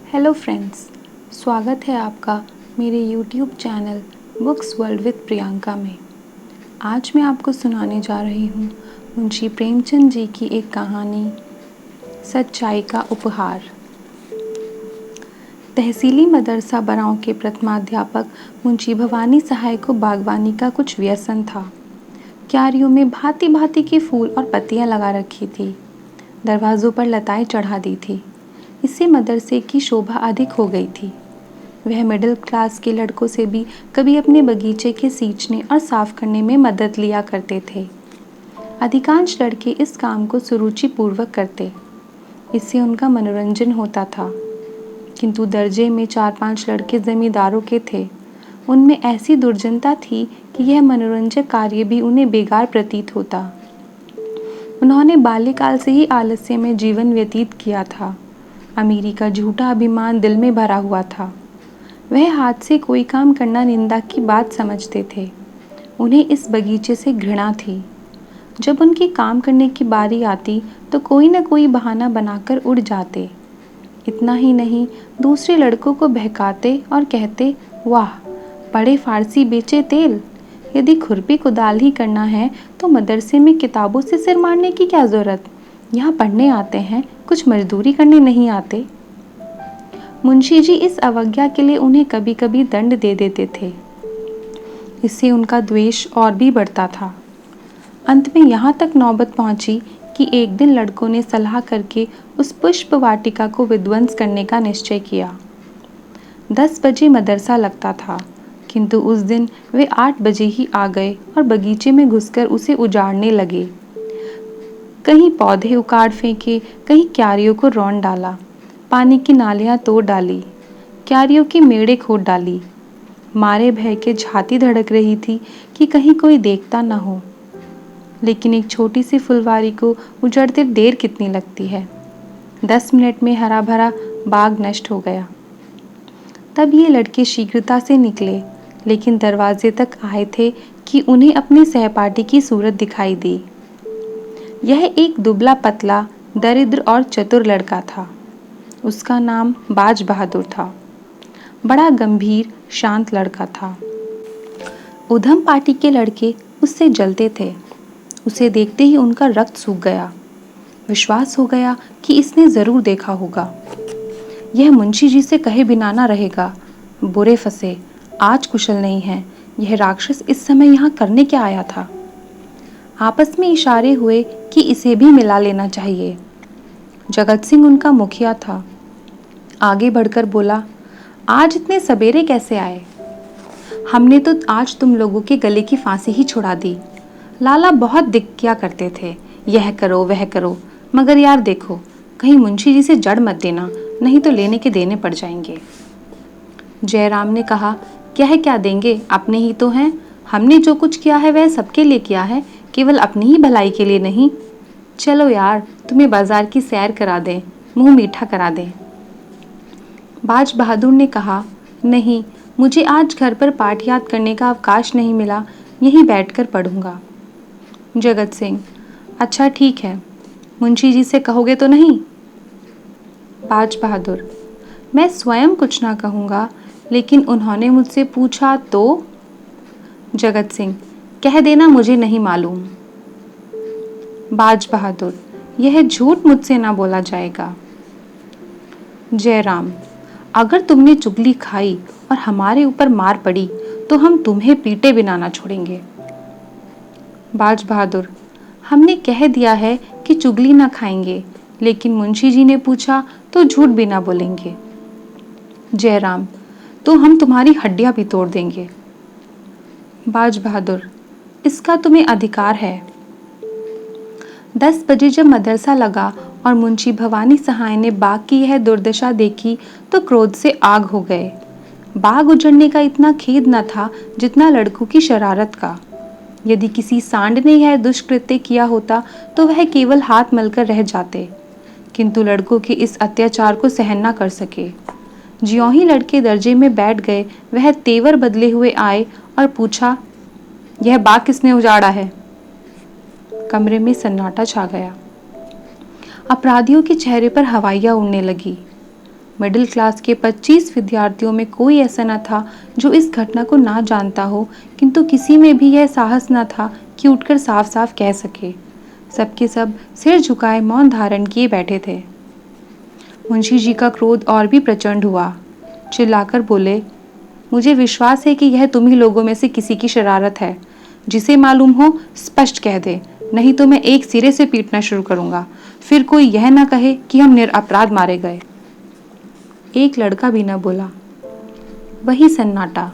Hello friends, स्वागत है आपका मेरे YouTube channel books world with Priyanka में। आज मैं आपको सुनाने जा रही हूँ मुंशी प्रेमचंद जी की एक कहानी, सच्चाई का उपहार। तहसीली मदरसा बराँव के प्रथमाध्यापक मुंशी भवानी सहाय को बागवानी का कुछ व्यसन था। क्यारियों में भांति भांति के फूल और पत्तियाँ लगा रखी थी। दरवाज़ों पर लताएं चढ़ा दी थी। इससे मदरसे की शोभा अधिक हो गई थी। वह मिडिल क्लास के लड़कों से भी कभी अपने बगीचे के सींचने और साफ करने में मदद लिया करते थे। अधिकांश लड़के इस काम को सुरुचिपूर्वक करते। इससे उनका मनोरंजन होता था। किंतु दर्जे में 4-5 लड़के जमींदारों के थे। उनमें ऐसी दुर्जनता थी कि यह मनोरंजक कार्य भी उन्हें बेकार प्रतीत होता। उन्होंने बाल्यकाल से ही आलस्य में जीवन व्यतीत किया था। अमीरी का झूठा अभिमान दिल में भरा हुआ था। वह हाथ से कोई काम करना निंदा की बात समझते थे। उन्हें इस बगीचे से घृणा थी। जब उनकी काम करने की बारी आती तो कोई न कोई बहाना बनाकर उड़ जाते। इतना ही नहीं, दूसरे लड़कों को बहकाते और कहते, वाह, बड़े फारसी बेचे तेल। यदि खुरपी कुदाल ही करना है तो मदरसे में किताबों से सिर मारने की क्या ज़रूरत। यहाँ पढ़ने आते हैं, कुछ मजदूरी करने नहीं आते। मुंशी जी इस अवज्ञा के लिए उन्हें कभी कभी दंड दे देते थे। इससे उनका द्वेष और भी बढ़ता था। अंत में यहाँ तक नौबत पहुंची कि एक दिन लड़कों ने सलाह करके उस पुष्प वाटिका को विध्वंस करने का निश्चय किया। 10 बजे मदरसा लगता था, किंतु उस दिन वे 8 बजे ही आ गए और बगीचे में घुसकर उसे उजाड़ने लगे। कहीं पौधे उखाड़ फेंके, कहीं क्यारियों को रौंद डाला, पानी की नालियां तोड़ डाली, क्यारियों की मेड़े खोद डाली। मारे भय के छाती धड़क रही थी कि कहीं कोई देखता न हो। लेकिन एक छोटी सी फुलवारी को उजड़ते देर कितनी लगती है। 10 मिनट में हरा भरा बाग नष्ट हो गया। तब ये लड़के शीघ्रता से निकले, लेकिन दरवाजे तक आए थे कि उन्हें अपने सहपाठी की सूरत दिखाई दी। यह एक दुबला पतला, दरिद्र और चतुर लड़का था। उसका नाम बाज बहादुर था। बड़ा गंभीर, शांत लड़का था। उधम पार्टी के लड़के उससे जलते थे। उसे देखते ही उनका रक्त सूख गया। विश्वास हो गया कि इसने जरूर देखा होगा। यह मुंशी जी से कहे बिना ना रहेगा। बुरे फंसे, आज कुशल नहीं है। यह राक्षस इस समय यहाँ करने क्या आया था। आपस में इशारे हुए कि इसे भी मिला लेना चाहिए। जगत सिंह उनका मुखिया था। आगे बढ़कर बोला, आज इतने सवेरे कैसे आए? हमने तो आज तुम लोगों के गले की फांसी ही छुड़ा दी। लाला बहुत दिक किया करते थे, यह करो वह करो, मगर यार देखो, कहीं मुंशी जी से जड़ मत देना, नहीं तो लेने के देने पड़ जाएंगे। जयराम ने कहा, क्या देंगे, अपने ही तो हैं। हमने जो कुछ किया है वह सबके लिए किया है, केवल अपनी ही भलाई के लिए नहीं। चलो यार, तुम्हें बाजार की सैर करा दें, मुंह मीठा करा दें। बाज बहादुर ने कहा, नहीं, मुझे आज घर पर पाठ याद करने का अवकाश नहीं मिला, यहीं बैठकर पढ़ूंगा। जगत सिंह, अच्छा ठीक है, मुंशी जी से कहोगे तो नहीं? बाज बहादुर, मैं स्वयं कुछ ना कहूँगा, लेकिन उन्होंने मुझसे पूछा तो? जगत सिंह, कह देना मुझे नहीं मालूम। बाज बहादुर, यह झूठ मुझसे ना बोला जाएगा। जयराम, अगर तुमने चुगली खाई और हमारे ऊपर मार पड़ी तो हम तुम्हें पीटे बिना ना छोड़ेंगे। बाज बहादुर, हमने कह दिया है कि चुगली ना खाएंगे, लेकिन मुंशी जी ने पूछा तो झूठ भी ना बोलेंगे। जयराम, तो हम तुम्हारी हड्डियां भी तोड़ देंगे। बाज बहादुर, इसका तुम्हें अधिकार है। 10 बजे जब मदरसा लगा और मुंशी भवानी सहाय ने बाग की यह दुर्दशा देखी तो क्रोध से आग हो गए। बाग उजड़ने का इतना खेद न था जितना लड़कों की शरारत का। यदि किसी सांड ने यह दुष्कृत्य किया होता तो वह केवल हाथ मलकर रह जाते, किंतु लड़कों के इस अत्याचार को सहन न कर सके। ज्यों ही लड़के दर्जे में बैठ गए, वह तेवर बदले हुए आए और पूछा, यह बाग किसने उजाड़ा है? कमरे में सन्नाटा छा गया। अपराधियों के चेहरे पर हवाइयां उड़ने लगी। मिडिल क्लास के 25 विद्यार्थियों में कोई ऐसा न था जो इस घटना को ना जानता हो, किंतु किसी में भी यह साहस न था कि उठकर साफ साफ कह सके। सबके सब सिर झुकाए मौन धारण किए बैठे थे। मुंशी जी का क्रोध और भी प्रचंड हुआ। चिल्लाकर बोले, मुझे विश्वास है कि यह तुम्ही लोगों में से किसी की शरारत है। जिसे मालूम हो स्पष्ट कह दे, नहीं तो मैं एक सिरे से पीटना शुरू करूंगा। फिर कोई यह ना कहे कि हम निरपराध मारे गए। एक लड़का भी न बोला। वही सन्नाटा।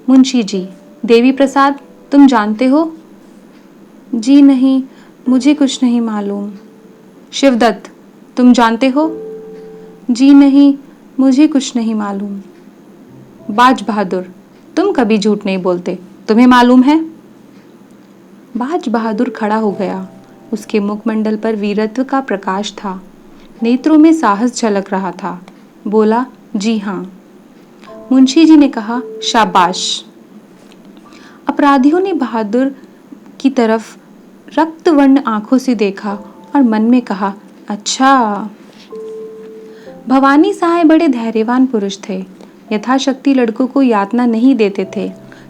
मुंशी जी, देवी प्रसाद, तुम जानते हो? जी नहीं, मुझे कुछ नहीं मालूम। शिवदत्त, तुम जानते हो? जी नहीं, मुझे कुछ नहीं मालूम। बाज बहादुर, तुम कभी झूठ नहीं बोलते, तुम्हें मालूम है? बाज बहादुर खड़ा हो गया। उसके मुखमंडल पर वीरत्व का प्रकाश था, नेत्रों में साहस झलक रहा था। बोला, जी हाँ। मुंशी जी ने कहा, शाबाश। अपराधियों ने बहादुर की तरफ रक्तवर्ण आंखों से देखा और मन में कहा, अच्छा। भवानी सहाय बड़े धैर्यवान पुरुष थे। यथाशक्ति लड़कों को यातना नहीं देते थे,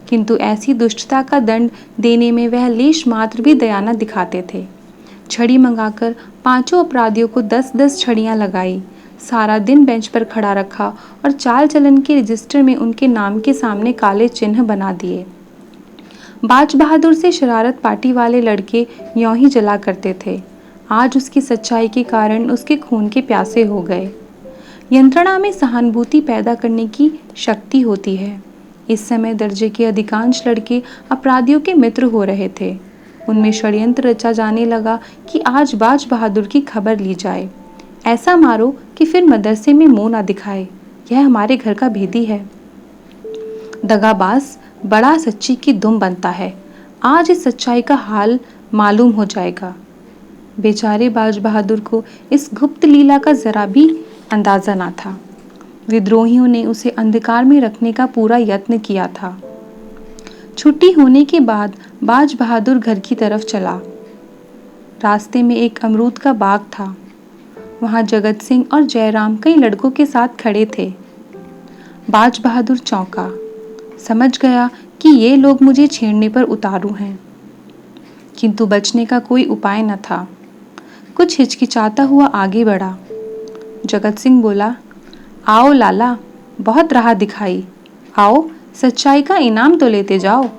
किंतु ऐसी दुष्टता का दंड देने में वह लेश मात्र भी दया न दिखाते थे। छड़ी मंगाकर 5 अपराधियों को 10-10 छड़ियां लगाई, सारा दिन बेंच पर खड़ा रखा और चाल चलन के रजिस्टर में उनके नाम के सामने काले चिन्ह बना दिए। बाज बहादुर से शरारत पार्टी वाले लड़के यों ही जला करते थे। आज उसकी सच्चाई के कारण उसके खून के प्यासे हो गए। यंत्रणा में सहानुभूति पैदा करने की शक्ति होती है। इस समय दर्जे के अधिकांश लड़के अपराधियों के मित्र हो रहे थे। उनमें षड्यंत्र रचा जाने लगा कि आज बाज बहादुर की खबर ली जाए। ऐसा मारो कि फिर मदरसे में मुंह ना दिखाए। यह हमारे घर का भेदी है। दगाबाज बड़ा सच्ची की दुम बनता है। आज इस सच्चाई का हाल मालूम हो जाएगा। बेचारे बाज बहादुर को इस गुप्त लीला का जरा भी अंदाजा ना था। विद्रोहियों ने उसे अंधकार में रखने का पूरा यत्न किया था। छुट्टी होने के बाद बाज बहादुर घर की तरफ चला। रास्ते में एक अमरूद का बाग था। वहां जगत सिंह और जयराम कई लड़कों के साथ खड़े थे। बाज बहादुर चौंका, समझ गया कि ये लोग मुझे छेड़ने पर उतारू हैं, किंतु बचने का कोई उपाय न था। कुछ हिचकिचाता हुआ आगे बढ़ा। जगत सिंह बोला, आओ लाला, बहुत राह दिखाई, आओ सच्चाई का इनाम तो लेते जाओ।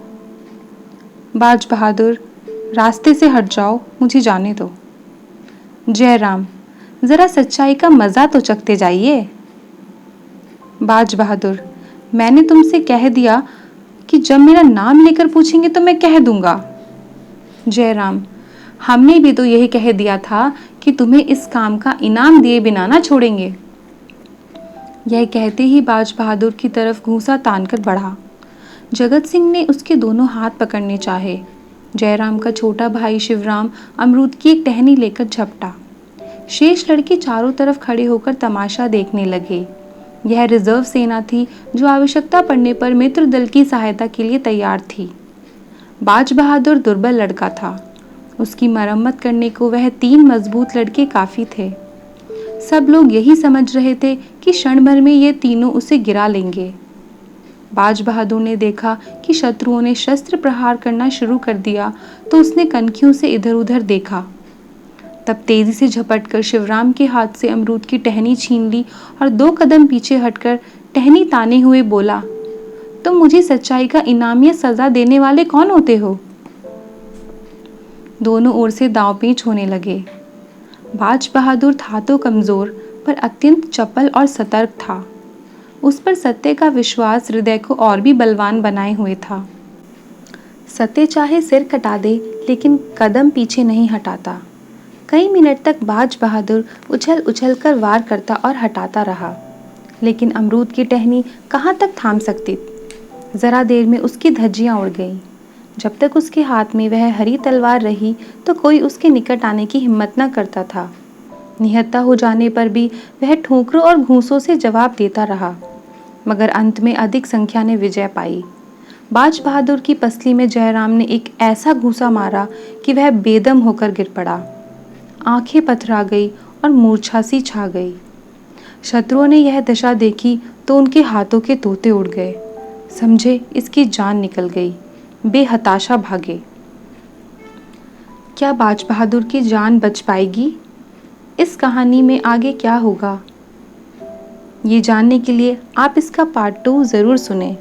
बाज बहादुर, रास्ते से हट जाओ, मुझे जाने दो। जयराम, जरा सच्चाई का मजा तो चखते जाइए। बाज बहादुर, मैंने तुमसे कह दिया कि जब मेरा नाम लेकर पूछेंगे तो मैं कह दूंगा। जयराम, हमने भी तो यही कह दिया था कि तुम्हें इस काम का इनाम दिए बिना ना छोड़ेंगे। यह कहते ही बाज बहादुर की तरफ घूंसा तानकर बढ़ा। जगत सिंह ने उसके दोनों हाथ पकड़ने चाहे। जयराम का छोटा भाई शिवराम अमरूद की एक टहनी लेकर झपटा। शेष लड़के चारों तरफ खड़े होकर तमाशा देखने लगे। यह रिजर्व सेना थी जो आवश्यकता पड़ने पर मित्र दल की सहायता के लिए तैयार थी। बाज बहादुर दुर्बल लड़का था। उसकी मरम्मत करने को वह 3 मजबूत लड़के काफी थे। सब लोग यही समझ रहे थे कि क्षण भर में ये तीनों उसे गिरा लेंगे। बाज बहादुर ने देखा कि शत्रुओं ने शस्त्र प्रहार करना शुरू कर दिया तो उसने कनखियों से इधर उधर देखा। तब तेजी से झपटकर शिवराम के हाथ से अमरूद की टहनी छीन ली और 2 कदम पीछे हटकर टहनी ताने हुए बोला, तुम मुझे सच्चाई का इनाम या सजा देने वाले कौन होते हो? दोनों ओर से दांवपेच होने लगे। बाज बहादुर था तो कमजोर, पर अत्यंत चपल और सतर्क था। उस पर सत्य का विश्वास हृदय को और भी बलवान बनाए हुए था। सत्य चाहे सिर कटा दे, लेकिन कदम पीछे नहीं हटाता। कई मिनट तक बाज बहादुर उछल उछल कर वार करता और हटाता रहा, लेकिन अमरूद की टहनी कहाँ तक थाम सकती। जरा देर में उसकी धज्जियां उड़ गईं। जब तक उसके हाथ में वह हरी तलवार रही तो कोई उसके निकट आने की हिम्मत न करता था। निहत्था हो जाने पर भी वह ठोकरों और घूंसों से जवाब देता रहा, मगर अंत में अधिक संख्या ने विजय पाई। बाज बहादुर की पसली में जयराम ने एक ऐसा घूंसा मारा कि वह बेदम होकर गिर पड़ा। आंखें पथरा गई और मूर्छा सी छा गई। शत्रुओं ने यह दशा देखी तो उनके हाथों के तोते उड़ गए। समझे इसकी जान निकल गई, बेहताशा भागे। क्या बाज बहादुर की जान बच पाएगी? इस कहानी में आगे क्या होगा, ये जानने के लिए आप इसका पार्ट 2 ज़रूर सुनें।